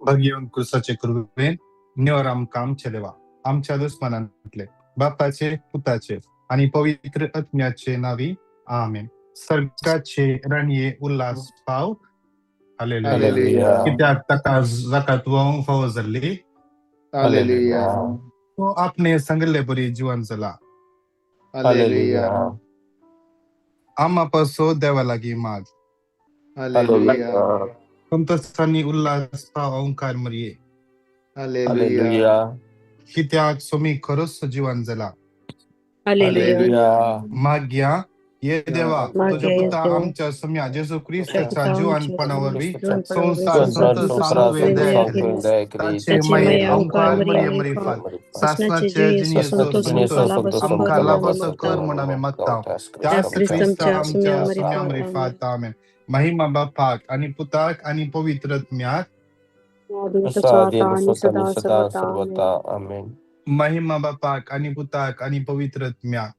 भगीवन कृसाचे कृपेन निवर आमकां आमचे देवा आमच्या दुस्मनांतले बापाचे पुताचे आणि पवित्र आत्म्याचे नावी आमेन. सर्गाचे राणये उल्हास पाव. हालेलुया. Hallelujah. कित्याक ताका जकात वोवंक फावो जाल्ली. Hallelujah. तो आपणे सांगले बरी जिवन जाला. Hallelujah. आम्हा पासो देवा लागीं माग. Hallelujah. संतसांनी उल्हास पाव ओंकार मरिये. Hallelujah. कित्याक सोमी खरोच जिवन जाला. Hallelujah. माग्या ये देवा माग्या तुझ्या ये पुता देवा, आमच्या सम्या जेजू ख्रिस्ताच्या पुता जीवनपणावरवी आमच्या संसार संसार संत संत सांगवे दया वेदया केली. ताचे ताचे माये माया ओंकार ओंकार मरिये मरिये मरिफात असण्याचे शासनाचे जे जिनिये संतो संतोष संतो आमका संपन्न लाभस मगता कर म्हणून आम्ही मागता. त्या त्याच ख्रिस्ता ख्रिस्तमच्या आमच्या सुम्या सम्या मरिफात आमेन. महिमा बापाक आणि पुताक आणि पवित्र आत्म्याक. आणि सदा सर्वता Amen. महिमा बापाक आणि पुताक आणि पवित्र आत्म्याक.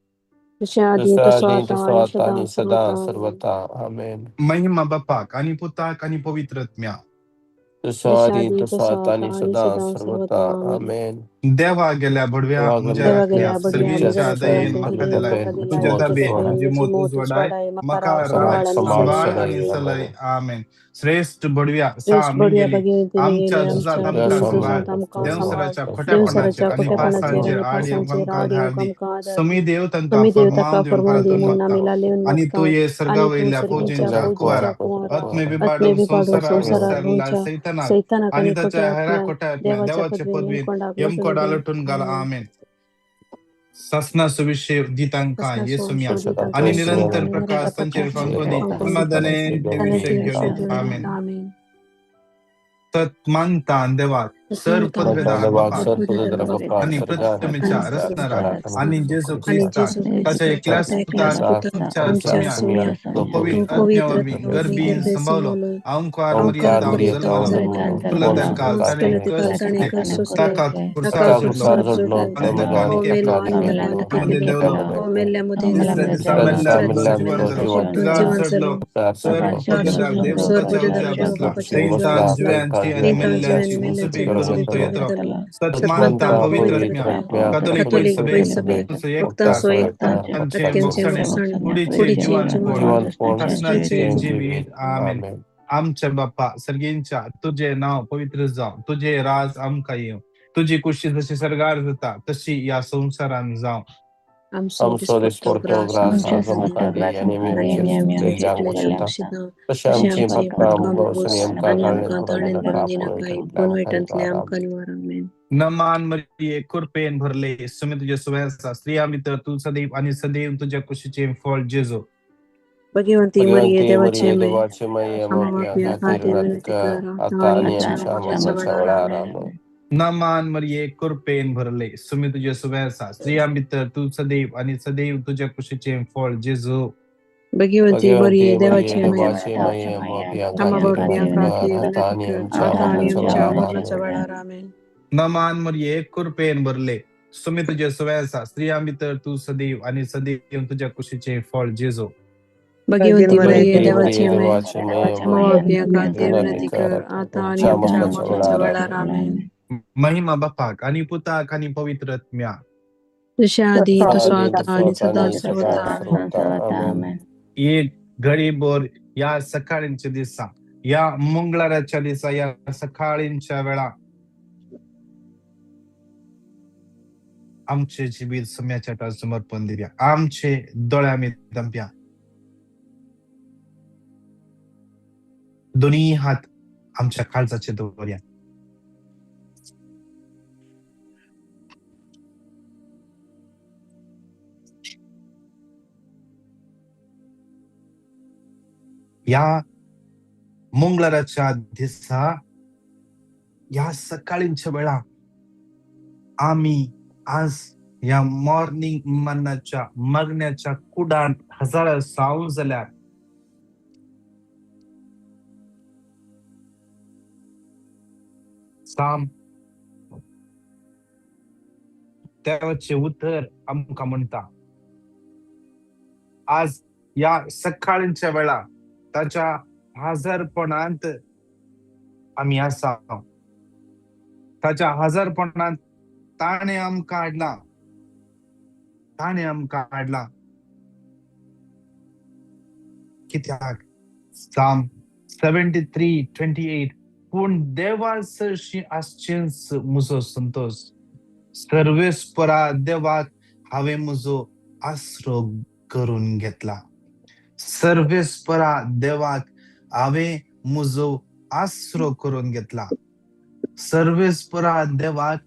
आधी स्वतः आणि सदा सर्वता. Amen. महिमा बापाक आणि पुताक आणि पवित्र आत्म्याक. आधी स्वतः आणि सदा सर्वता. Amen. देवा गेल्या बडव्या मुजरातल्या सर्वींच्या दयेन म्हाका दिलाय. तुझ्या दाबे म्हणजे मोत उजवाडाय म्हाका राज सांबाळ आणि सलय. आमेन. श्रेष्ठ बडव्या सा आम्ही गेली आमच्या झुजात आमका सांभाळ. देवसराच्या खोट्यापणाचेर आणि पासांचेर आड आमका घाल दी. समी देव तांकां फरमावन दिवन प्रार्थना मागता. आणि तो ये सर्गा वयल्या फौजेंच्या कुवारा आत्मे बिबाडून संसारार विसरला सैतानाक आणि त्याच्या हेरा खोट्या देवाच्या पदवीन यमकोडा लटून घाला. आमेन. शासना सुविशेष दितांका येसुम्या आणि निरंतर प्रकाश तांचेर फांकोनी समाधाने देवीचे घेऊन. आमेन. तत् मानता देवाक सर पदवेदार बापा आणि प्रथमेच्या रचणारा आणि जेजू ख्रिस्ताक त्याच्या एकल्याच पुताक तुमच्या सम्या तो पवित्र आत्म्यावर गर्बीन संभावलो ओंकार मर्यादा जन्मलो तुला तांका ताणे कस ताका कुर्सार जोडलो आणि ताका नित्य मध्ये देवलो तिसऱ्या दिसा मेल्ल्यान तो जीवन जालो तिगार चढलो सर पदवेदार देवदूताच्या उजव्या बसला सैतान जुव्यांची आणि मेल्ल्याची मुसबी करून तो येतो. सत्मानता पवित्र आत्म्या कॅथोलिक सभे एकता मुक्सणे कुडीचे जीवन कोण शासनाचे जीवित. आमेन. आमच्या बाप्पा सर्गींच्या तुझे नाव पवित्र जाव तुझे राज आमका येव तुझी कुशी जशी सरगार जाता तशी या संसारान जाव. Amso disporto graça zamukadi आणि तसे आमची भक्ता बसनियम का नमान मरिये कृपेन भरले सुमी तुझे सुवैसा स्त्री आम्ही तर तू सदैव आणि सदैव तुझ्या कुशीचे फळ जेजो. भगवंती मरिये देवाचे मय आता आणि आमच्या वेळा. नमान मरिये कृपेन भरले सुमी तुझे सुवैसा स्त्री आम्ही तर तू सदैव आणि सदैव तुझ्या कुशीचे फळ जेजो. भगवंती मरिये देवाचे नमान मरिये कृपेन भरले सुमी तुझे सुवैसा स्त्री आम्ही तर तू सदैव आणि सदैव तुझ्या कुशीचे फळ जेजो. भगवंती मरिये देवाचे आता आणि आमच्या वेळा. महिमा बापाक आणि पुताक आणि पवित्र आत्म्या आधी आता आणि सदा सर्वता. एक घडीभर या सकाळींच्या दिवसा या मंगळवारच्या दिवसा या सकाळींच्या वेळा आमचे जीवित सम्याच्या समर्पण दिल्या आमचे दोळ्यामी दंप्या दोन्ही हात आमच्या काळजाचे दौऱ्या या मंगळवारच्या दिवसा या सकाळींच्या वेळा आम्ही आज या मॉर्निंग मनाच्या मगण्याच्या कुडान हजार सावून झाल्या साम त्याचे उत्तर आमका म्हणता. आज या सकाळींच्या वेळा त्याच्या हजरपणांत आम्ही असा ताच्या हजारपणात ताणे आमकां हाडला कित्याक Psalm 73:28 पूण देवा सरशी आसचेंच म्हजो संतोष, सर्वेस्परा देवाक हांवें म्हजो आसरो करून घेतला. सर्वेस्परा देवाक हांवें म्हजो आसरो करून घेतला. सर्वेस्परा देवाक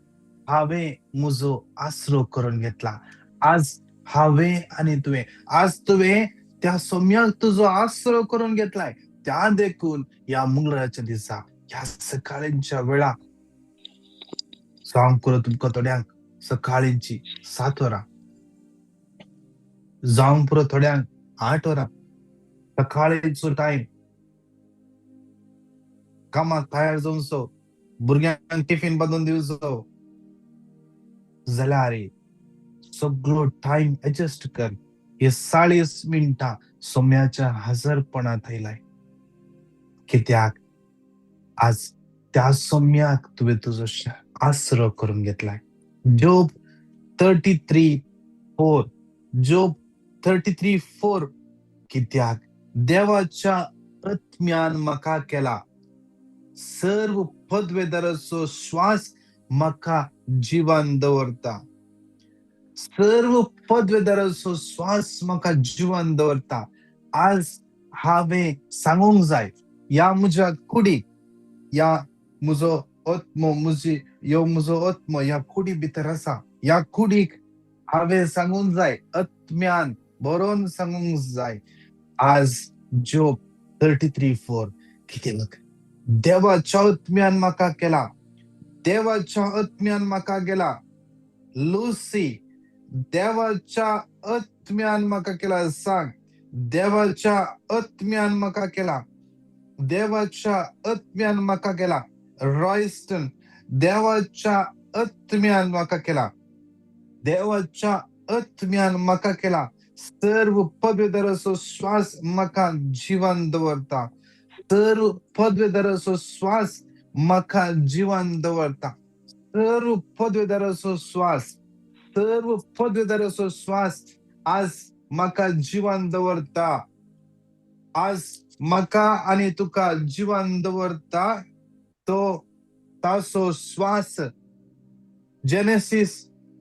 हांवें म्हजो आसरो करून घेतला. आज हांवें आनी तुवें, आज तुवें त्या सोम्याक तुजो आसरो करून घेतलाय. त्या देखून या मंगळाराच्या दिसा, ह्या सकाळींच्या वेळा सांग करो तुमकां थोड्यांक सकाळींची 7 वरां, जावंक पुरो थोड्यांक 8 वरां, सकाळीचो टायम, कामाक तयार जावचो, भुरग्यांक टिफीन बांदून दिवचो, जाल्यार सगळो टायम एडजस्ट कर. हे 40 मिनटां सोम्याच्या हजरपणांत आयलाय. कित्याक आज त्या सोम्याक तुवें तुजो आसरो करून घेतलाय. जोब 33:4 जोब 33:4 कित्याक देवाच्या आत्म्यान म्हाका केला, सर्व पदवेदाराचो श्वास म्हाका जिवान दवरता. सर्व पदवेदाराचो श्वास म्हाका जिवान दवरता. आज हांवें सांगूंक जाय, या म्हज्या कुडीक, या म्हजो आत्मो, म्हजो आत्मो ह्या कुडी भितर आसा. ह्या कुडीक हांवें सांगूंक जाय, आत्म्यान बरोवन सांगूंक जाय. आज जोब 33:4 कित्याक देवाच्या आत्म्यान म्हाका केला, देवाच्या आत्म्यान म्हाका गेला. लुसी, देवाच्या आत्म्यान म्हाका केला. सांग, देवाच्या आत्म्यान म्हाका केला. देवाच्या आत्म्यान म्हाका केला. रॉयस्टन, देवाच्या आत्म्यान म्हाका केला. देवाच्या आत्म्यान म्हाका केला. सर्व पदवेदाराचो श्वास म्हाका जिवान दवरता. सर्व पदवेदाराचो श्वास म्हाका जिवान दवरता. सर्व पदवेदाराचो श्वास, सर्व पदवेदाराचो श्वास आज म्हाका जिवान दवरता. आज म्हाका आनी तुका जिवान दवरता तो ताचो श्वास. Genesis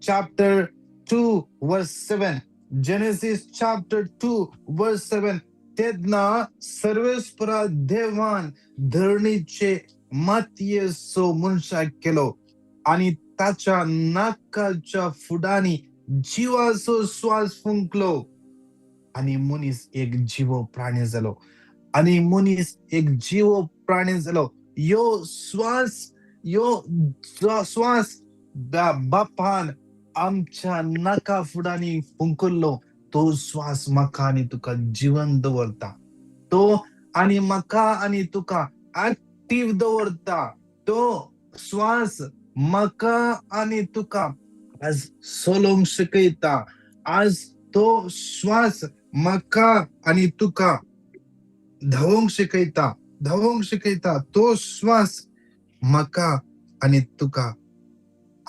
chapter 2 verse 7. Genesis chapter 2 verse 7. तेदना सर्वेस्परा देवान धरणीचे मातयेचो मनशाक केलो आणि ताच्या नाकाच्या फुडांनी जिवाचो श्वास फुंकलो आणि मनीस एक जीव प्राणी जालो. आणि मनीस एक जीव प्राणी जालो. यो श्वास बापान आमच्या नाका फुडांनी फुंकल्लो. तो श्वास म्हाका आनी तुका जिवन दवरता. तो आनी म्हाका आनी तुका ऍक्टिव्ह दवरता. तो श्वास म्हाका आनी तुका आज सोलोंक शिकयता. आज तो श्वास म्हाका आनी तुका धावंक शिकयता. तो श्वास म्हाका आनी तुका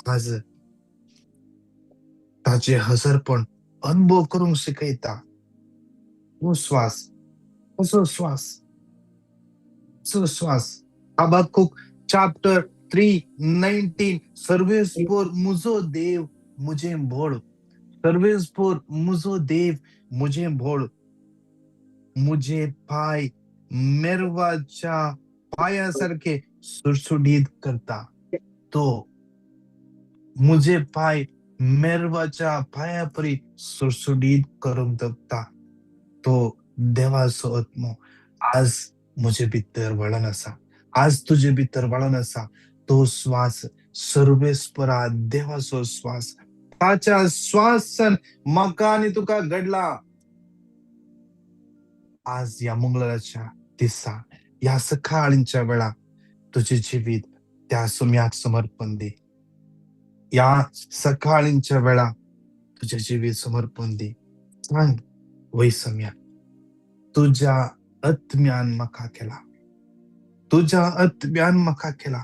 आज ताचे हजरपण अनुभव करूंक शिकयता. तो श्वास, असो श्वास. Habakkuk chapter 3:19. सर्वेस्पोर मुजो देव मुझे भोळ. सर्वेस्पोर मुजो देव मुझे भोळ. मुझे पाय मेरवाच्या पायासारखे सुटसुटीत करता. तो मुझे पाय मेरवाच्या पायापरी सुटसुटीत करून दवरता. तो देवाचो आत्मो आज म्हजे भितर वळून आसा. आज तुजे भितर वळून आसा. तो श्वास सर्वेस्परा देवाचो श्वास. ताच्या श्वासान म्हाका आनी तुका घडला. आज या मंगळाराच्या दिसा, या सकाळींच्या वेळा तुझे जिवीत त्या सोम्याक समर्पण दे. या सकाळींच्या वेळा तुझे जिवीत समर्पण दे. सांग, वै सोम्या, तुझ्या आत्म्यान म्हाका केला. तुझ्या आत्म्यान म्हाका केला.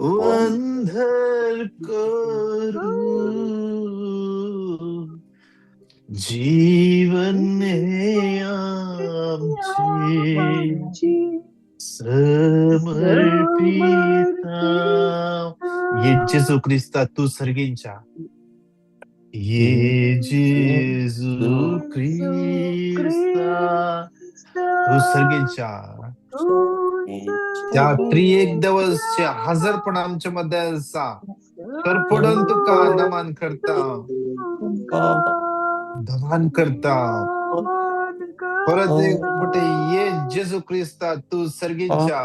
वंदन करू, जीवन हे आमचे समर्पिता. ये जेजू ख्रिस्ता तू सर्गींच्या, ये जेजू ख्रिस्ता तू सर्गींच्या, त्या त्रिएक देवाच्या हजरपण आमच्या मध्ये आसा, तर पडून तुका नमन करता, नमन करता. परत एक मोठे ये जेजू ख्रिस्ता तू सर्गींच्या,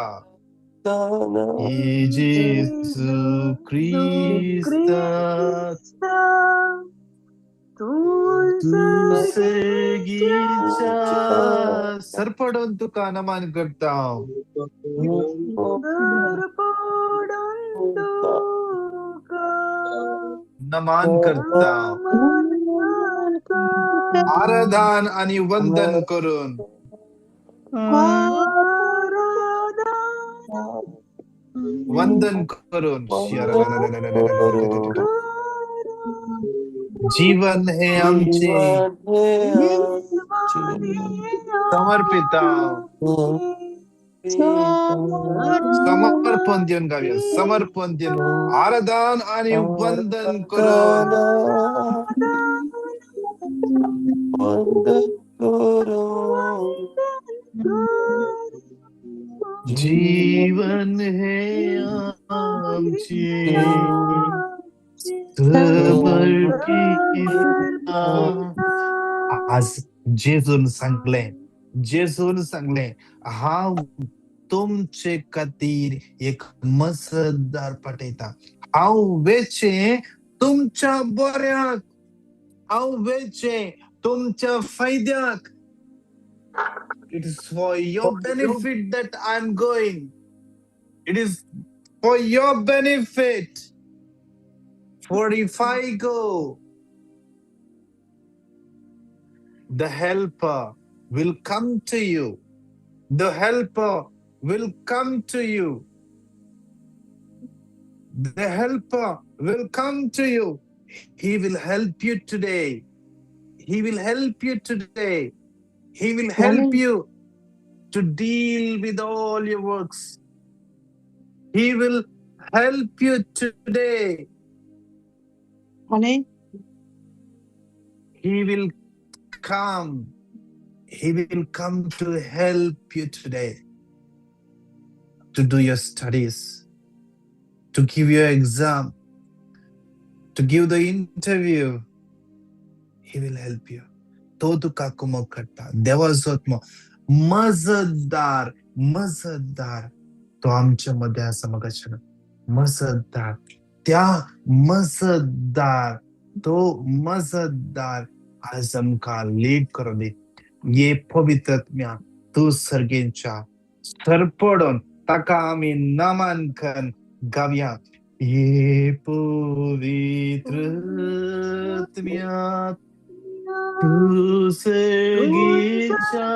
ये जेजू ख्रिस्ता तू सर्गींच्या, सरपडून तुका नमन करता, नमन करता, आराधन आणि वंदन करून, वंदन करून, जीवन हे आमचे समर्पिता, समर्पण देऊन गाऊया, समर्पण देऊन आराधन आणि वंदन करून, जीवन हे आमचे समर्पिता. आज जेजून सांगले हांव तुमचे खातीर एक मसदार पाठयता, हांव वेचे तुमच्या बऱ्याक, हांव वेचे तुमच्या फायद्याक. It is for your benefit that I am going. It is for your benefit. For if I go, the helper will come to you. The helper will come to you. The helper will come to you. He will help you today. He will help you today. He will help you to deal with all your works. He will help you today. He will come. He will come to help you today, to do your studies, to give your exam, to give the interview. He will help you. तो तुका कुमक करता. देवाचो आत्मा मजतदार, मजतदार तो आमच्या मध्ये आसा. मगाच्यान मजतदार, त्या मजतदार, तो मजतदार आज आमकां लीड करूं दी. ये पवित्र आत्म्या तू सर्गेंच्या, सरपडून ताका आमी नमन करून गावया. ये पवित्र आत्म्या तू सर्गेंच्या,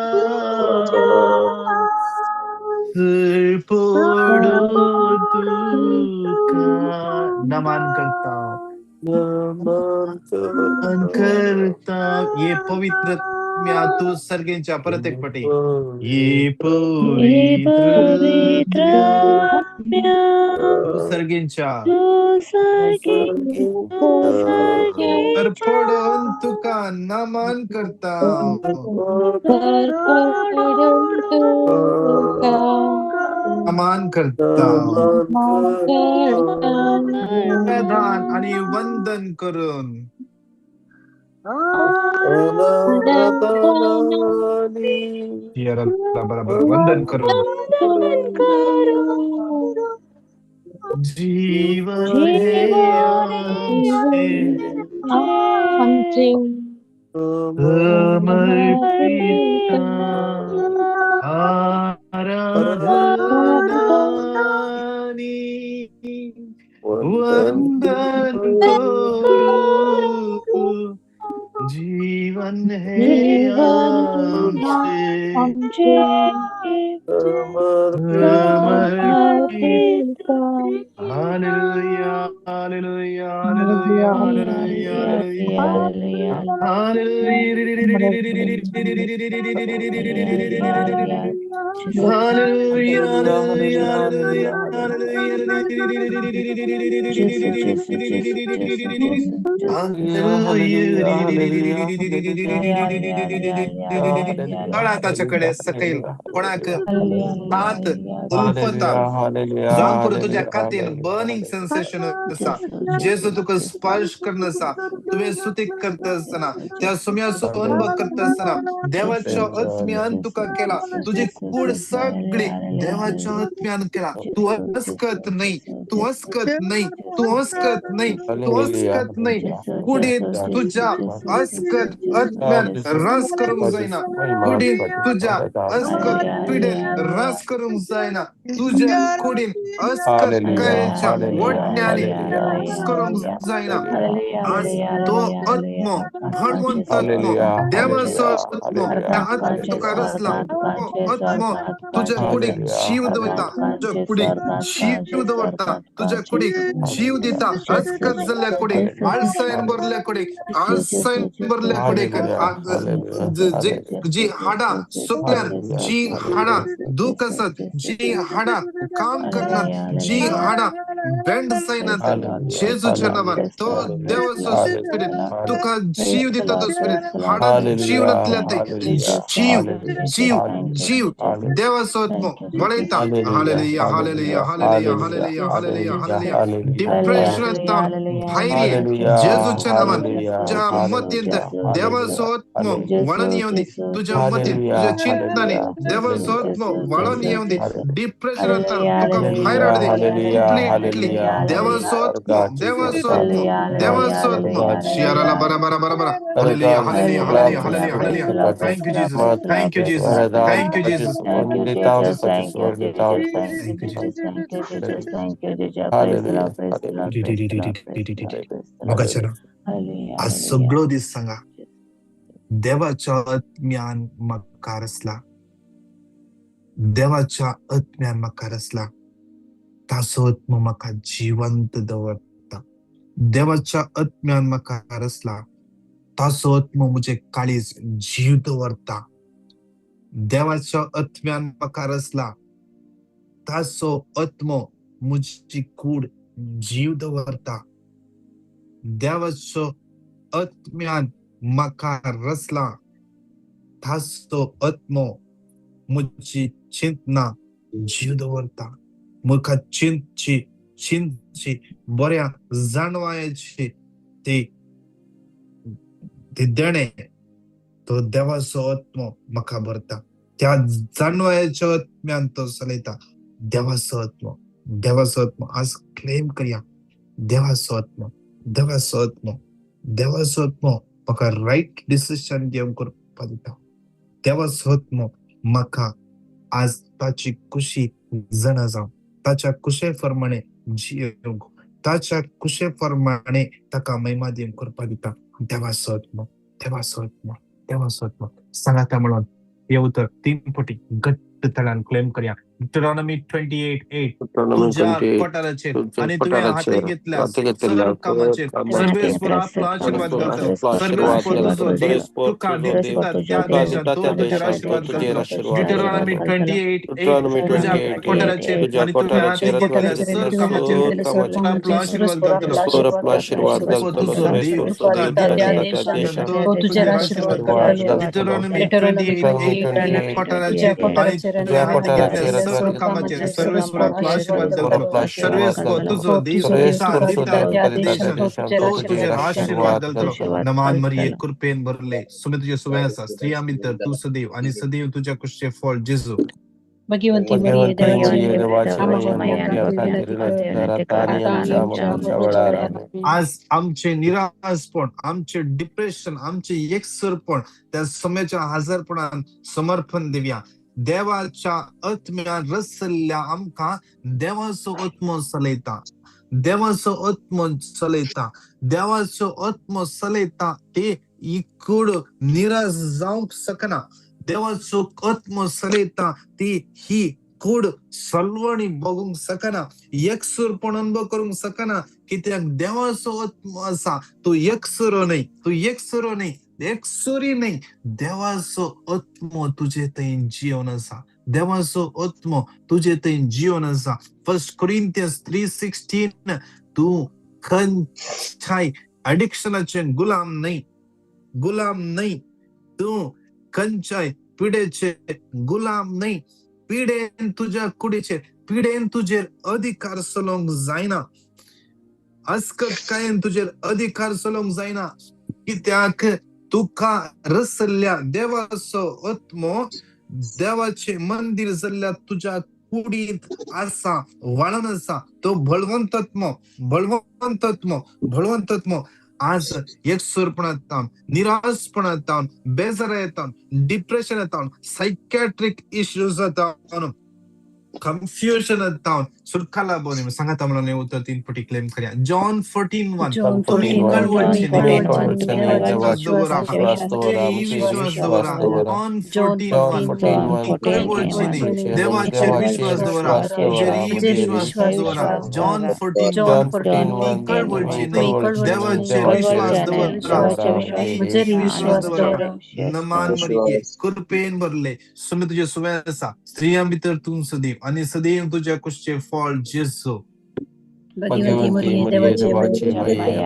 सरपडून तुका नमन करता, नमन करता. ये पवित्र आत्म्या तू सर्गेंच्या, परत एक पटी. ये पवित्र आत्म्या तू सर्गेंच्या, सरपडून तुका नमन करता, नमन करता, आराधन आणि वंदन करून, बरोबर वंदन करून, जीवन हे आमचे समर्पिता, आराधनानी वंदन करू, जीवन हे आमचे समर्पिता, Hallelujah, hallelujah, hallelujah, hallelujah, तळाताच्याकडे सकैल कोणाक तात उल्पता जाऊन पुढे तुझ्या खातीर बर्निंग सेन्सेशन असा जेसू तुका स्पर्श करणं असा तुम्ही स्तुती करत असताना त्या सुम्याचो अनुभव करत असताना देवाच्या आत्म्यान तुका केला तुझी कूड सगळी देवाच्या आत्म्यान केला तू हसकत नाही तू हसकत नाही तू हसकत नाही तू हसकत नाही कुडीत तुझ्या हसकत आत्म्यान रस करूंक जायना कुडीत तुझ्या हसकत पिडेत रस करूंक जायना तुझ्या कुडीन अस्कत कायच्या वटण्याने रस करूंक जायना आज तो आत्म भगवंत आत्म देवाचो आत्म त्या आत्म तुका रसला तो आत्म तुझ्या कुडीक जीव दवरता तुझ्या कुडीक जीव दवरता तुझ्या कुडीक जीव दिता अस्कत जाल्ल्या कुडीक आळसायन भरल्या कुडीक आळसायन भरल्या कुडीक जी हाडा सुकल्यान जी हाडा दुख असत जी हाडा काम करणार जी हाडा बेंड जायनात जेजूच्या नावान तो देवाचो स्पिरिट तुका जीव दिता तो स्पिरिट हाडा जीवनातल्या ते जीव जीव जीव देवाचो आत्मा वळयता हालेलुया हालेलुया हालेलुया हालेलुया हालेलुया हालेलुया डिप्रेशनांत भायर ये जेजूच्या नावान तुझ्या मतींत देवाचो आत्मा वळण येऊन दी तुझ्या मतीन तुझ्या चिंतनांनी देवाचो आत्मा वळण येऊन दी डिप्रेशनांत तुका भायर हाड दी कंप्लीटली देवाचो आत्मा देवाचो आत्मा देवाचो आत्मा शियाराला बरा बरा बरा बरा हालेलुया हालेलुया हालेलुया हालेलुया हालेलुया thank you Jesus thank you Jesus thank you Jesus thank you Jesus मगाच्यान आज सगळो दीस सांगा देवाच्या आत्म्यान म्हाका रसला देवाच्या आत्म्यान म्हाका रसला ताचो आत्मा म्हाका जिवंत दवरता देवाच्या आत्म्यान म्हाका रसला ताचो आत्मा म्हजे काळीज जीव दवरता देवाच्या आत्म्यान म्हाका रसला ताचो आत्मा म्हजी कूड जीव दवरता देवाच्या आत्म्यान म्हाका रसला ताचो आत्मा म्हजी चिंतना जीव दवरता म्हाका चिंतची बऱ्या जाणवायची ते देणे तो देवाचो आत्मा म्हाका भरता त्या जाणवायच्या आत्म्यान तो चलयता देवाचो आत्मा आज क्लेम करया देवाचो आत्मा देवाचो आत्मा देवाचो आत्मा म्हाका राईट डिसिजन घेवंक करपा दिता देवाचो आत्मा म्हाका आज ताची खुशी जाणा जावं ताच्या कुशे प्रमाणे जियोंक ताच्या कुशे प्रमाणे ताका महिमा दिवंक करपा दिता देवाचो आत्मा देवाचो आत्मा देवाचो आत्मा सांगा त्या म्हणून हे उतर 3 फावटी घट्ट तळान क्लेम करया Deuteronomy 28:8 तुझ्या पटाराचेर आणि तुवें हाती घेतल्या सर्व कामाचेर सर्वेस्पर आपलो आशीर्वाद घालतलो सर्वेस्पर तुजो देव तुका दिता त्या देशांत तो तुजेर आशीर्वाद घालतलो Deuteronomy 28:8 तुझ्या पटाराचेर आणि तुवें हाती घेतल्या सर्व कामाचेर आपलो आशीर्वाद घालतलो तुजो देव तुका दिता देशांत तो तुजेर आशीर्वाद घालतलो Deuteronomy 28:8 पटाराचेर आणि तुवें हाती घेतल्या सर्व कामाचेर सर्वेस्वर आपलो आशीर्वाद घालतलो सर्वेस्वर तुजो देव तुका दिता देशांत तो तुजेर आशीर्वाद घालतलो नमान मरिये कृपेन भरले सुमे तुजे सुवे आसा स्त्रिया भितर तू सदैव आणि सदैव तुझ्या कुशीचे फळ जेजू भगवंती मरिये आज आमचे निराशपण आमचे डिप्रेशन आमचे एकसरपण त्या समयाच्या हजारपणान समर्पण देवया देवाच्या आत्म्यान रसल्या आमकां देवाचो आत्मो चलयता देवाचो आत्मो चलयता देवाचो आत्मो चलयता ते इकूड निराश जावंक शकना देवाचो आत्मो चलयता ती ही कूड सलवणी बघूंक सकना, एकसूरपण अनुभव करूंक सकना, कित्याक देवाचो आत्मो आसा तो एकसुरो न्हय, तो एकसुरो न्हय, एकसुरी न्हय, देवाचो आत्मो तुजे थंय जिवन आसा, देवाचो आत्मो तुजे थंय जिवन आसा. 1 Corinthians 3:16 तू खंयच्याय एडिक्शनाचे गुलाम न्हय, गुलाम न्हय, तू खंयच्याय पिडेचे गुलाम न्हय, पिडेन तुझ्या कुडीचेर, पिडेन तुजेर अधिकार चलोवंक जायना, अस्कटकायेन तुजेर अधिकार चलोवंक जायना, कित्याक तुका रसल्या देवाचो आत्मो देवाचे मंदिर जाल्ल्या तुझ्या कुडींत आसा, वाळन आसा. तो बळवंतात्मो, बळवंतात्मो, बळवंतात्मो आज एकसुरपणांत, निराशपणांत, बेजारायेंत, डिप्रेशनांत, सायकॅट्रिक इश्यूज जाता, confusion down सुरखाला बोने संगत हमने उत्तर 3 पटी क्लेम करिया. John 14:1 John तुम्ही 14:1 कळवळची तुम्ही नाही, कळवळची देवाची नाही, विश्वास दवरा, देवाची विश्वास दवरा. John John 14:1 तुम्ही 14:1 कळवळची नाही, देवाचेर विश्वास दवरा, तुझेर विश्वास दवरा. John 14:1 तुम्ही कळवळची नाही, देवाचेर विश्वास दवरा, तुझेर विश्वास दवरा. नमान मरिये कृपेन भरले सुमी तुझे सुवे आसा, स्त्रियां भितर तू सदैव आणि सदैव तुझ्या कुशीचे फळ जेसू. भाग्यवती मरिये देवाची माया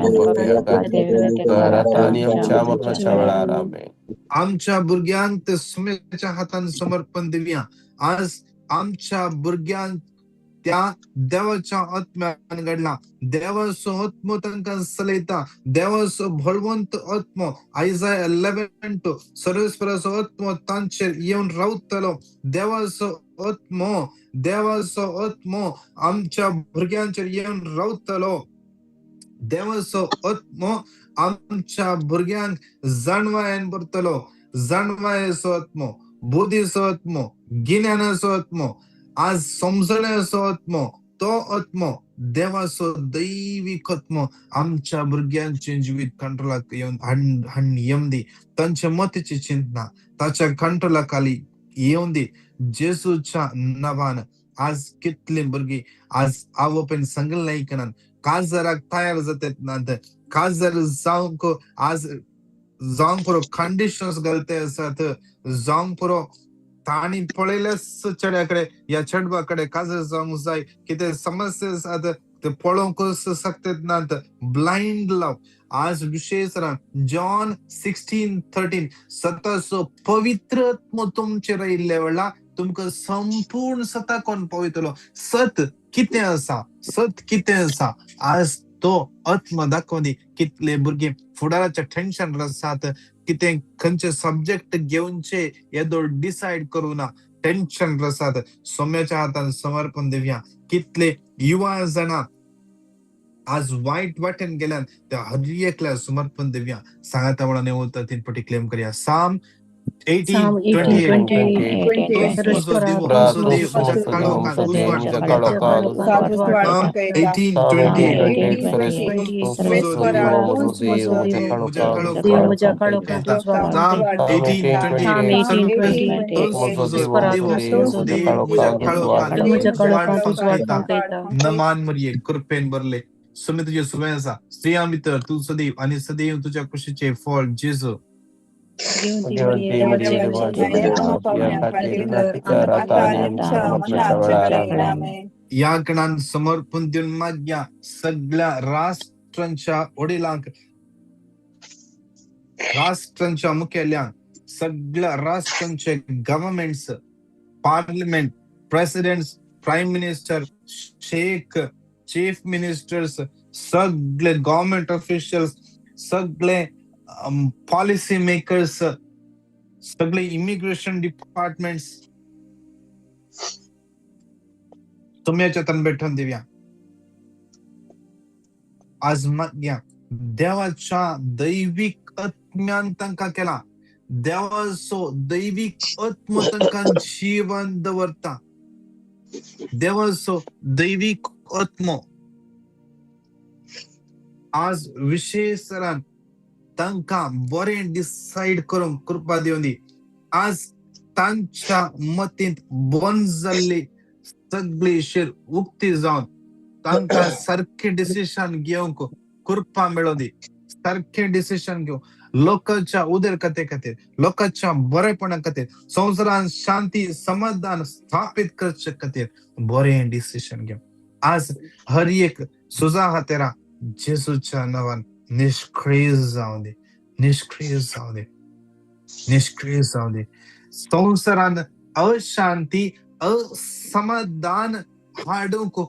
आता आणि आमच्या मरणाच्या वेळार आमेन. आमच्या भुरग्यांक ते सुमेच्या हातान समर्पण देऊया. आज आमच्या भुरग्यांक त्या देवाच्या आत्म्यान घडला, देवाचो आत्मो तांकां चलयता, देवाचो बळवंत आत्मो आयजाया 11:2 सर्वेस्पराचो आत्मो तांचेर येवन रावतलो. देवाचो आत्मो, देवाचो आत्मो आमच्या भुरग्यांचेर येवन रावतलो. देवाचो आत्मो आमच्या भुरग्यांक जाणवायेन भरतलो, जाणवायेचो आत्मो, बुद्धीचो आत्मो, गिन्यानाचो आत्मो, आज समजण्याचो आत्मो, तो आत्मो देवाचो दैविक आत्मो आमच्या भुरग्यांचे जिवीत कंट्रोलाक येवन येवन दी. तांचे मतीची चिंतना ताच्या कंट्रोला खाली येवन दी. जेसूच्या नावान आज कितले भुरगी आज आवपेन सांगल ऐकनात, काजाराक तयार जातात, काजार जावंक आज जावंक पुरो कंडिशन्स घालते आसात, जावंक पुरो ताणी पळयल्याच चेड्याकडे या चेडवाकडे काजार जावंक जाय, कितें समस्या आसात ते पळोवंक शकतात नात, ब्लाइंड लव. आज विशेष जॉन 16:13 सताचो पवित्र आत्मो तुमचेर आयिल्ल्या वेळा तुमकां संपूर्ण सता कोण पवित्रलो. सत कितें आसा, सत कितें आसा, आज तो आत्मा दाखोवन दी. कितले भुरगे फुडाराच्या टेन्शन आसात, कितें खंयचे सब्जेक्ट घेवचे येदो डिसाइड करूना, टेन्शन आसात, सोम्याच्या हातान समर्पण देऊया. कितले युवा जाणा आज वाईट वाटेन गेल्यान त्या हर एकल्या समर्पण देऊया. सांगाता म्हणून उतर 3 पटी क्लेम करूया. साम 18:28 तुझो देव तुझ्या काळोखांत उजवाड साम 18:28 तुझो देव तुझ्या काळोखांत साम 18:28 नमान मरिये कृपेन भरले सुमी तुझे सुवे आसा, स्त्रियां भितर तू सदैव आणि सदैव तुझ्या कुशीचे फळ जेजू. या कणान समर्पण देऊन माग्या सगळ्या राष्ट्रांच्या वडिलांक, राष्ट्रांच्या मुख्यालयांक, सगळ्या राष्ट्रांचे governments, parliament, presidents, prime minister, शेख, चीफ मिनिस्टर्स, सगळे गव्हर्नमेंट ऑफिशियल्स, सगळे पॉलिसी मेकर्स, सगळे इमिग्रेशन डिपार्टमेंट्स तुम्ही तन भेटून देऊया. आज माग्या देवाच्या दैविक आत्म्यान तांकां केला, देवाचो दैविक आत्मो तांकां जीवन दवरता, देवाचो दैविक आत्मो आज विशेष तरान तांकां बरें डिसाइड करूंक कृपा दिवन दी. आज तांच्या मतींत बंद जाल्ली सगळी शीर उक्ती जावन तांकां सारखे डिसिशन घेवंक कृपा मेळो दी. सारखे डिसिशन घेवंक लोकांच्या उदरकते खातीर, लोकांच्या बरेपणा खातीर, संवसारांत शांती समाधान स्थापीत करचे खातीर बरें डिसिशन घेवंक आज हर एक सुजा हातेरा जेजूच्या नांवान निष्क्रिय जावं दी. निष्क्रिय जावं दी. निष्क्रिय जावं दी. संवसारांत अशांती असमाधान हाडूंक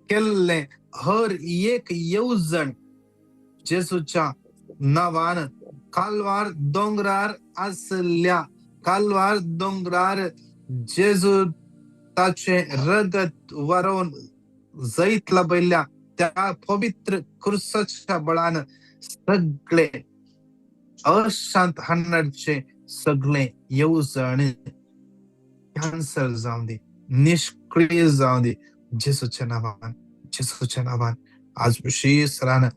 केल्ले हर एक येवजण जेजूच्या नांवान कालवार दोंगरार आसल्या कालवार दोंगरार जेजू ताचे रगत व्हारोवन जैत लाभयल्या त्या पवित्र क्रुसाच्या बळान सगळे अशांत हाडणारचे सगळे येवजण कॅन्सल जावं दी. निष्क्रिय जावं दी. जेजूच्या नांवान, जेजूच्या नांवान आज विशेषरान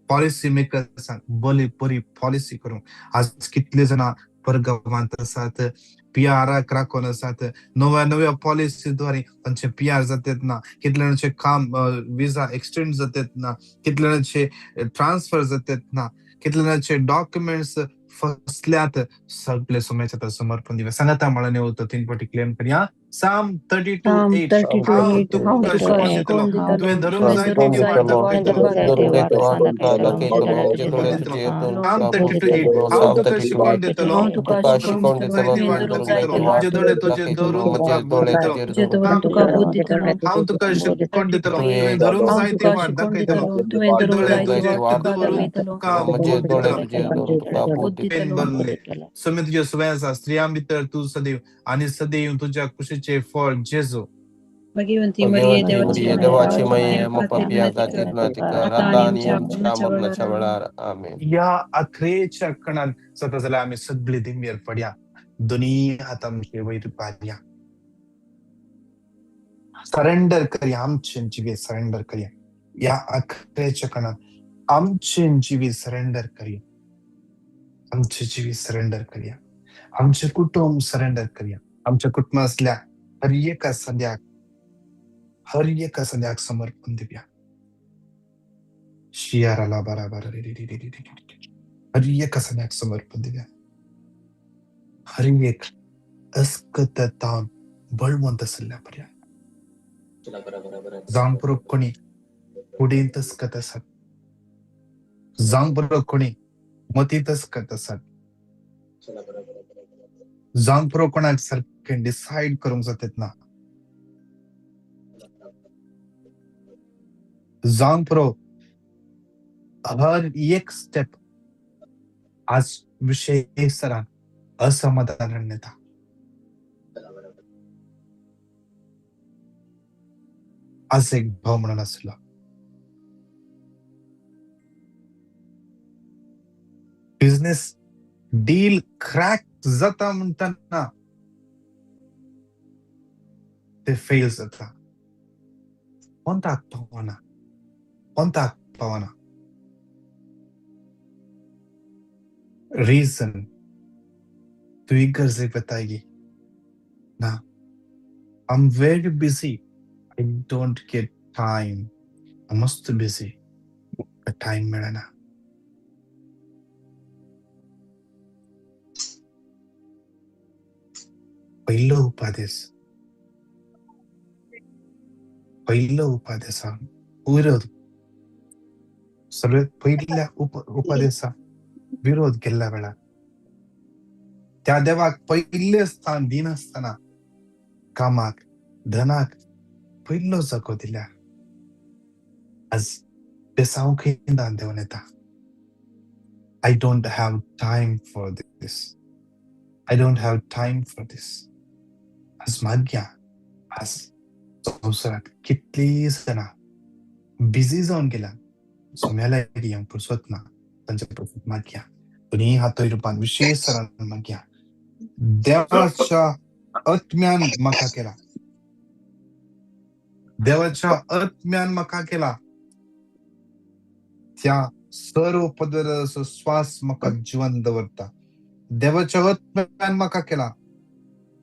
पॉलिसी मेकर्सांक बरी पॉलिसी करूंक आज कितले जाणां परगांवांत आसात, PR राखून आसात, नव्या पॉलिसीद्वारे तांचे PR जातात ना, कितल्यांचे काम विजा एक्सटेंड जातात ना, कितल्यांचे ट्रान्सफर जातात ना, कितल्यांचे डॉक्युमेंट्स फसल्यात सगळे सोम्याच्या समर्पण दिवं. सांगाता मला नेऊ तो 3 पाटी क्लेम करूया. Psalm 32:8 हांव तुका शिकोवन दितलो, तुवें धरून जायते देवाक दाखयतलो, धरून घे तेव्हा तुका हांव दाखयतलो, तुका जे शिकोवन दोळे दितलो. तुजे येतून Psalm तुका बोध 32:8 दितलो. हांव Psalm तुका 32:8 शिकोवन दितलो, तुका शिकोवन धरून दितलो, जायते तुवें देवाक धरून जाय दाखयतलो, तेव्हा जे दोळे तुजे दाखयतलो, धरून म्हजे तुका बोध दोळे दितलो. तुजेर धरून Psalm तुका बोध 32:8 दितलो. हांव तुका शिकोवन दितलो, तुवें धरून जायते देवाक दाखयतलो, तुवें जे धरून दोळे जाय तुजे देवाक तुका धरून दाखयतलो. तुका म्हजे बोध दोळे दितलो. तुजेर धरून तुका बोध दितलो. तुवें भरले समेत तुझे सुवें आसा स्त्रियां भितर तूं सदैव आनी सदैव तुझ्या कुशीचे फळ जेजू. भगवंती मरिये भगवंती देवाची मरिये माय देवाची पावत माये आमच्या आम्हा खातीर पापियां विनंती खातीर कर. विनंती कर आता आता आणि आणि आमच्या आमच्या मरणाच्या मरणाच्या वेळार वेळार आमेन. या अखरेच्या कणान जाता जाल्यार आमी सगळी दिंबेर पडया, दोनी हात आमचे वयर पारया, सरेंडर करया, आमचे जिवे सरेंडर करया. या अखरेच्या कणान आमचे जिवे सरेंडर करया, आमचे जिवे सरेंडर करया, आमचे कुटुंब सरेंडर करया, आमच्या कुटुंबातल्या हर एका सद्याक समर्पण दिवया. शियाराला बराबर हर एका सद्याक समर्पण दिवया. हर एक अस्कतान बळवंत आसल्या पर्यंत जावं बरो कोणी कुडींत अस्कत आसात, जावं बरो कोणी मतींत अस्कत आसात, जावं बरो कोणाक सारकें डिसायड करूंक जातात ना, जावं बरो हर एक स्टेप आज विशेष सरान असमाधान येता. आज एक भाव म्हणून आसलो, बिझनेस डील क्रॅक जाता म्हणटाना ते फेल जाता. कोणताक पावना, कोणताक पावना. रीजन तुई गरजे बताएगी ना, I'm very busy. I don't get time. I'm must busy. Time मिळना. पहिलं उपदेशा विरोध सगळ्यात पहिल्या उपदेशा विरोध केल्या वेळा त्या देवाक पहिले स्थान दिन असताना कामाक धनाक पहिलो जागो दिल्या. आज बेसावंक दान देऊन येता. I don't have time for this. I don't have time for this. आज माग्या आज संवसारात कितली जाणां बिझी जावन गेल्या, सोम्याला येवंक पुरसत ना. तांच्या पुरसत माग्या दोनी हात रूपान विशेष सरान माग्या. देवाच्या आत्म्यान म्हाका केला, देवाच्या आत्म्यान म्हाका केला. त्या सर्व पदार्थाचो श्वास म्हाका जिवंत दवरता. देवाच्या आत्म्यान म्हाका केला,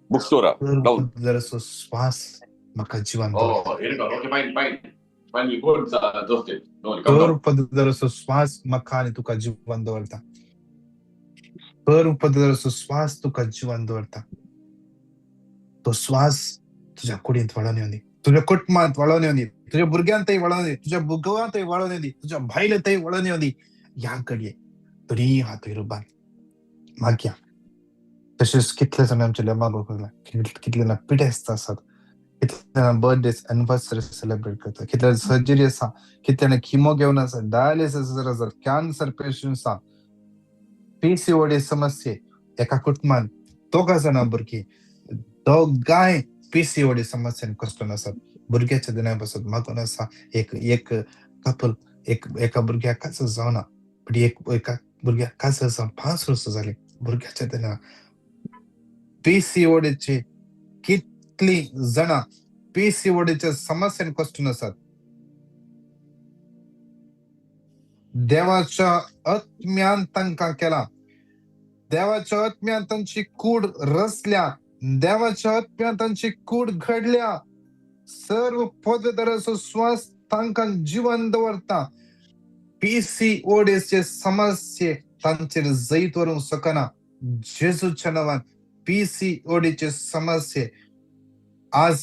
Bookstore, down. पदार्थाचो श्वास maka jiwandowarta. Okay, fine. We go just it. No, Kör पद्धतीचा श्वास मका आणि तुका जिवंत कर पद्धतीचा श्वास तुका जिवंत दवरता. तो श्वास तुझ्या कुडींत वळोवन येवनी, तुझ्या कुटुंबांत वळोवन येवनी, तुझ्या भुरग्यांतय वळोवन येवनी, तुझ्या भुगवांतय वळोवन येवनी, तुझ्या भायलेतय वळोवन येवनी. ह्या घडये तरी हात रुबान मागया. तशेंच कितले जाण आमचे मागोवंक लागला, कितले जाण पिडेस्त आसात, कितले जाण बर्थडेज एनिवर्सरी सेलिब्रेट करतात, कितले जाण सर्जरी आसा, कितले जाण किमो घेवन आसा, डायलिसीस आसा, कॅन्सर पेशंट आसा, PCOD समस्ये एका कुटुंबान दोगा जाणां भुरगीं दोगांय PCOD समस्येन कश्टून आसात. भुरग्याच्या दिना पासून मागून आसा एक कपल एका भुरग्याक काजर जावना, बट एका भुरग्याक काजर जावन 5 वर्सां जाली. भुरग्याच्या दिना PCODचे कितली जाणां PCODच्या समस्येन कश्टून आसात. देवाच्या आत्म्यान तांकां केला, देवाच्या आत्म्यान तांची कूड रचल्या, देवाच्या आत्म्यान तांची कूड घडल्या. सर्व पदधराचो श्वास तांकां जिवन दवरता. PCODचे समस्ये तांचेर जैत वरूंक शकना. जेजूच्या नांवान PCODचे समस्ये आज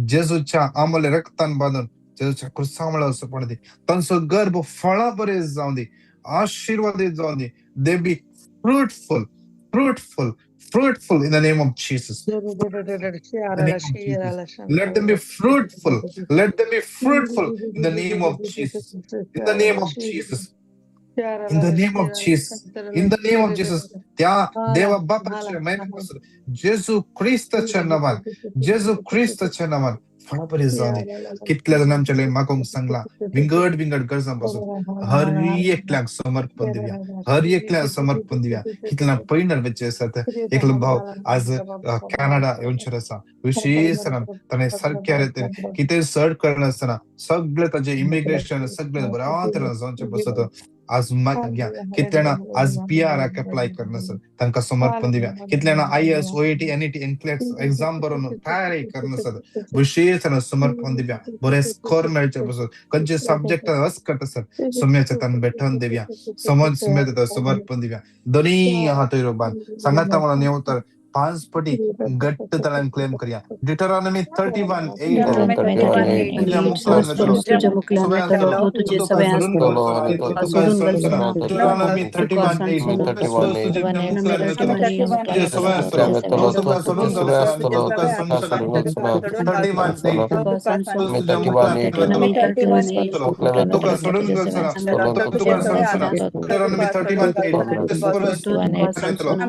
जेजूच्या अमूल्य रक्तान बांदून जेजूच्या कृसामळा पडू दे. तांचो गर्भ फळां बरे जावं दी, आशीर्वादीत जावं दी. They be fruitful in the name of Jesus. Let them be fruitful. Let them be fruitful in the name of Jesus. In the name of Jesus. In the name of Jesus. In the name of Jesus. त्या देवा बापाच्या महिमेपासून जेजू ख्रिस्ताच्या नावान, जेजू ख्रिस्ताच्या नावान फळां बरी जावं दी. कितल्या जाणांच्या लय मागोवंक सांगला, विंगड गरजांपासून हर एकल्याक समर्पण दिव्या, हर एकल्याक समर्पण दिव्या. कितल्या पयणार बच्चे आसात. एकलो भाव आज कॅनडा येवंचेर आसा. विशेष ताणें सारक्या रितीन कितें सर्च करनासतना सगळें ताजें इमिग्रेशन सगळें बऱ्या तरेन जावचें पसत. आज मागया कितल्या आज PR अप्लाय करनासत तांकां समर्पण दिव्या. कितल्या IAS OAT NET NCLEX exam बरोवन तयारी करनासत. विशेष समर्पण दिव्या. बरे स्कोर मेळचे पसत. खंयचे सब्जेक्ट अस्कट आसात सुम्याच्या तान भेटोवन दिव्या. समज सुम्या समर्पण दिव्या. दोनी हात रुबान सांगाता म्हणून येऊ तर 5 पटी घट्ट तळान क्लेम करूया. डिटरॉनॉमी 31:8 तुझ्या मुखल्यान तो तुझे सवय डिटरॉनॉमी 31:8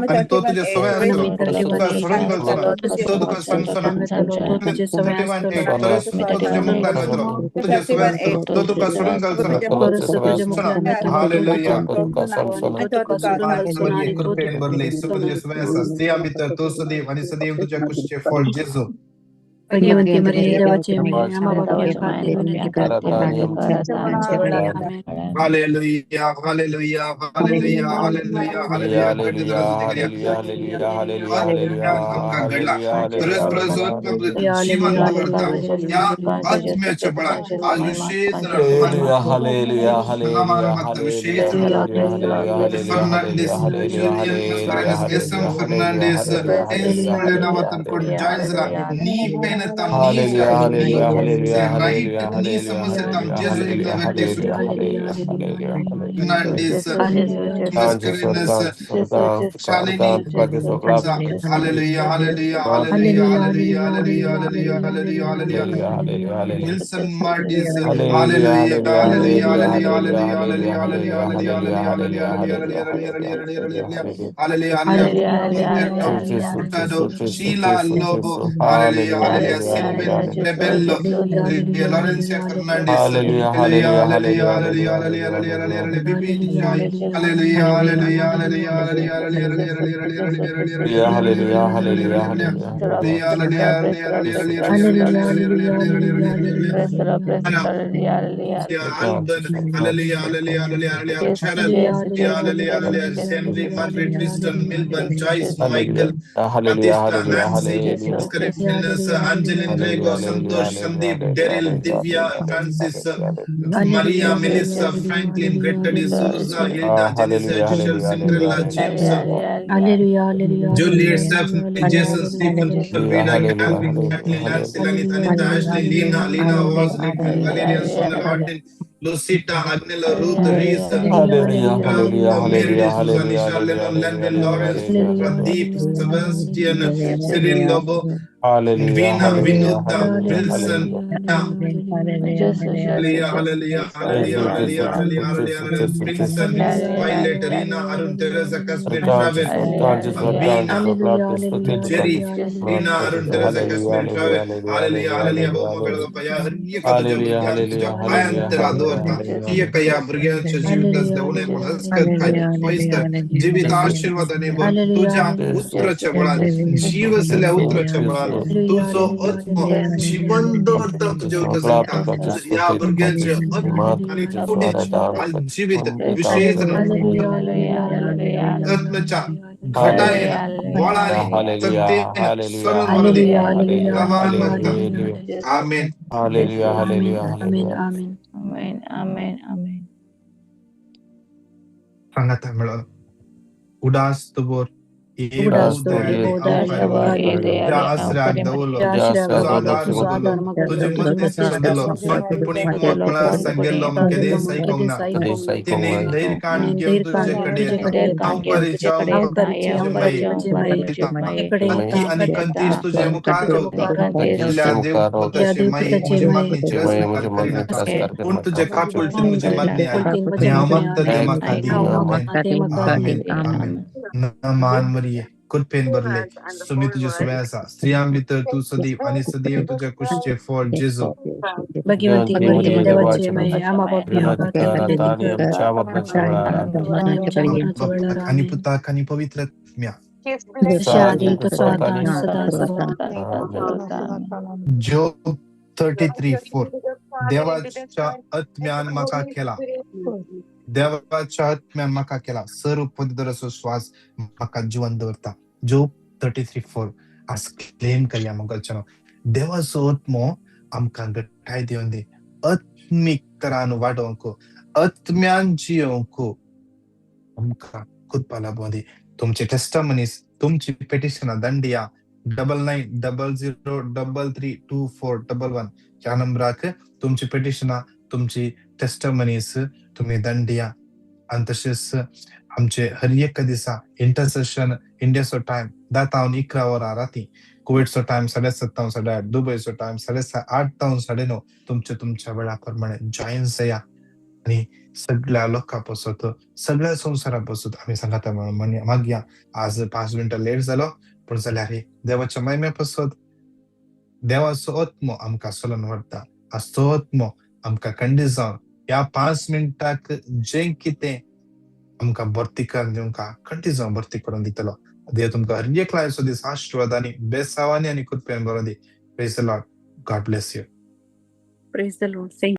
आणि तो तुझे सवय भगवंती मरिया देवाचे आम्हा बापाच्या हालेलुया हालेलुया हालेलुया हालेलुया hallelujah Sheila Lobo, hallelujah, Silvia Nebello, Lorencia Fernandez, hallelujah, hallelujah, hallelujah, hallelujah, Bibi Joy, hallelujah, hallelujah, hallelujah, hallelujah, Evangeline, Rego, Santosh, Sandeep, Daryl, Divya, Francis, Maria, Melissa, Franklin, Greta D'Souza, Hilda, Genesis, Joshua, Cinderella, James, Hallelujah, hallelujah, Juliet, hallelujah, Stephanie, hallelujah, Jason, Stephen, Vida, Calvin, Kathleen, Nancy, Lanita, Anita, Ashley, Lena, was Little, Valerian, Sonal, Martin, Lucita, Agnella, Ruth, Reese, Mary, Susan, Isha, Lennon, Lenville, Lawrence, Pradeep, Sebastian, Cyril, Lobo, Veena, Vinuta, Wilson, Hallelujah, hallelujah, hallelujah, hallelujah, hallelujah, hallelujah. Prince and Miss Violet, Rina, Arun, Teresa, Kasper, Travis, Veena, Jerry, Rina, Arun, Teresa, Kasper, Travis, hallelujah, hallelujah, बहुमಗಳಪ್ಪ ಹರಿಯಕ तुझ्या भुरग्यां तुझ्या पायांतर आदवरता हियक या भुरग्यांच्या जीवितास देवणे पण हसकत काय पैस्तर जीवित आशीर्वादाने भर तुझ्या उतराच्या बळान जीवसल्या उतराच्या बळान तुझो आत्मा जिवंत करता तुझ्या उतर सांगता या भुरग्यांचे आत्मा आणि फुडेज आज जीवित विशेष आत्म्याच्या घटायन बोळाने सत्तेन सरून वरदी प्रमाण करता आमेन सांगा मिळून उदास तुबोर तुझे मध्यस्थलो पुणिक मಕ್ಕಳ ಸಂಗೆಲ್ಲೋ ಮುಖದೆ ಸೈಕೊಂಗ್ನ ತಿನಿ ಧೈರ್ಯ ಕಾಣಿಕೆ तुझे कडे हांव परिचाव अक्की आणि कंतीस तुझे मुखार होती जिल्ह्या देव तसे माई मुझे मागणी पण तुझे काकुलती मुझे मागणी आहे आणि अमंत दे मखादी आमेन आमेन मान मरिये कुरपेन भरले तुम्ही तुझे सुव्यासा स्त्रियांबित तू सदैव आणि सदैव तुझ्या कुशीचे फळ जेजो भगवती मरिये देवाची माय आम्हा बापी आणि पुताक आणि पवित्र आत्म्या शादी तो सदा सर्वदा Job 33:4 देवाच्या आत्म्यान मका केला देवाच्या आत्म्यान मका केला सर्व पवित्र असो श्वास मका जिवंत दवरता Job 33:4 आज क्लेम करया मगलचनो देवाचो आत्मो आमकां घटाय दिवन दे आत्मिक तरान वाडोवंको आत्म्यान जियोवंको आमकां खुदपा लाभोवन दे तुमचे टेस्टामनीस तुमची पेटिशना दंडिया 9900332411 या नंबराक तुमची पेटिशना तुमची टेस्टामनीस तुम्ही दंडिया आणि तसेच आमचे हर एक दिसा इंटरसेशन इंडियाचो टाइम 10:11 वरां राती कुवेटचो टाइम 7:30 8:30 दुबयचो टाइम 8:30 9:30 तुमच्या वेळा प्रमाणे जॉईन जाया आणि सगळ्या लोकांपासून सगळ्या संसारापासून आम्ही सांगता मागया आज 5 मिनिटं लेट झालो पण जाल्यार देवाच्या महिम्यापासून देवाचो आत्मो आमकां चलून व्हरता आज तो आत्मो आमकां खंडीत जावन ह्या 5 मिनिटाक जे कितें आमकां भरती करून दिवंका खंडीत जावन भरती करून दितलो देव तुमकां हर एक लायसो दीस आशिर्वादांनी बेसावांनी आनी कृपेन बरो दी praise the Lord God bless you praise the Lord